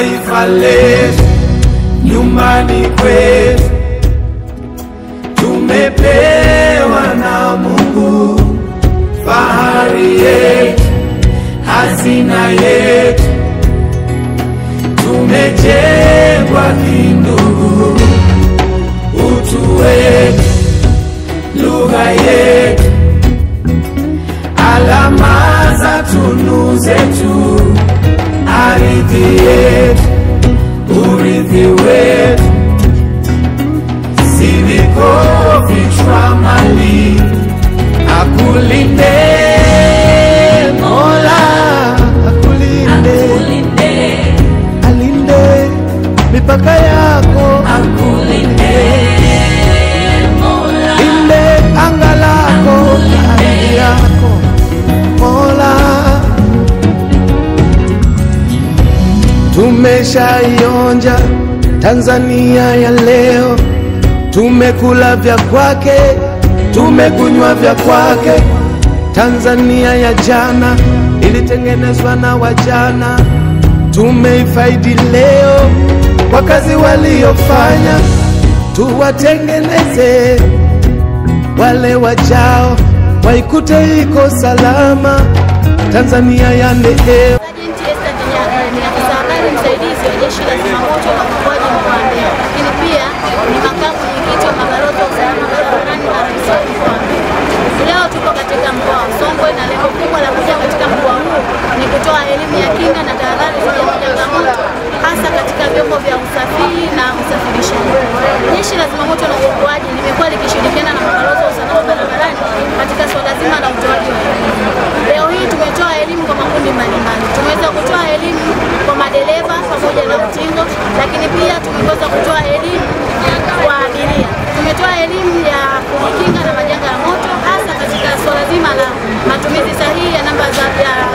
taifa letu, nyumbani kwetu. Tumepewa na Mungu fahari yetu, hazina yetu. Tumejengwa kindugu, utu wetu, lugha yetu, alama za tunu zetu, ardhi yetu, urithi wetu, siviko vichwa mali. Akulinde Mola, akulinde, alinde mipaka yako, akulinde Mola, linde anga lako, ardhi yako Mola. Tumeshaionja Tanzania ya leo, tumekula vya kwake, tumekunywa vya kwake. Tanzania ya jana ilitengenezwa na wajana, tumeifaidi leo kwa kazi waliofanya. Tuwatengeneze wale wajao, waikute iko salama Tanzania ya leo. Msaidizi wa Jeshi la Zimamoto na Uokoaji mkoa wa Mbeya, lakini pia ni makamu mwenyekiti wa mabalozi wa usalama barabarani na rais wa mkoa wa Mbeya. Leo tupo katika mkoa wa Songwe na lengo kubwa la kuja katika mkoa huu ni kutoa elimu ya kinga na tahadhari dhidi ya majanga moto, hasa katika vyombo vya usafiri na usafirishaji. Jeshi la Zimamoto na Uokoaji limekuwa likishirikiana na mabalozi wa usalama barabarani katika swala zima la utoaji wa elimu. Leo hii tumetoa elimu kwa makundi mbalimbali. Tumeweza kutoa elimu kwa madereva pamoja na utingo, lakini pia tumeweza kutoa elimu kwa abiria. Tumetoa elimu ya kujikinga na majanga ya moto, hasa katika swala zima la matumizi sahihi ya namba za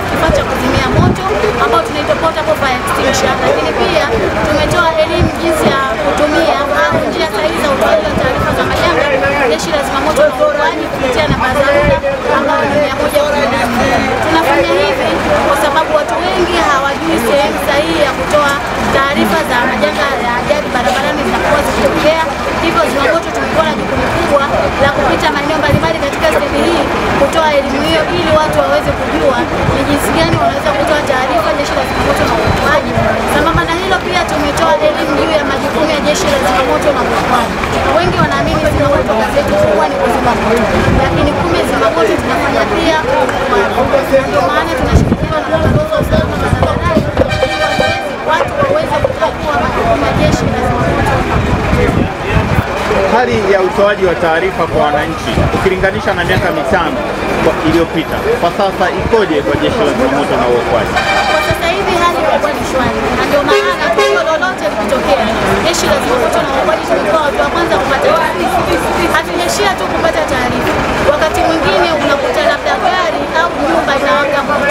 kifaa cha kuzimia moto ambao tunaita portable fire extinguisher, lakini pia tumetoa elimu jinsi ya kutumia au njia sahihi za utoaji wa taarifa za majanga Jeshi la Zimamoto na Uokoaji kupitia namba za ambao ni 114. Tunafanya hivi kwa sababu watu wengi hawajui sehemu sahihi ya kutoa taarifa za majanga ya ajali barabarani zinakuwa zikitokea. Hivyo Zimamoto tumekuwa na jukumu kubwa la kupita maeneo mbalimbali katika stendi hii kutoa elimu hiyo ili watu waweze kujua ni jinsi gani wanaweza kutoa taarifa Jeshi la Zimamoto na Uokoaji. Sambamba na hilo pia tumetoa elimu juu ya majukumu ya Jeshi la Zimamoto na Uokoaji. Wengi wanaamini Zimamoto kazi yetu kubwa ni kuzima moto, lakini kumbe Zimamoto tunafanya pia uokoaji. Ndio maana tunashirikiana na mabalozi wa usalama barabarani ili watu waweze kutambua majukumu ya Jeshi la Zimamoto. Hali ya utoaji wa taarifa kwa wananchi ukilinganisha na miaka 5 iliyopita, kwa sasa ikoje kwa Jeshi la Zimamoto na Uokoaji? Kwa sasa hivi hali imekuwa ni shwari, na ndio maana tukio lolote likitokea, Jeshi la Zimamoto na Uokoaji tumekuwa watu wa kwanza kupata taarifa. Hatujaishia tu kupata taarifa, wakati mwingine unakuta labda gari au nyumba inawaka moto,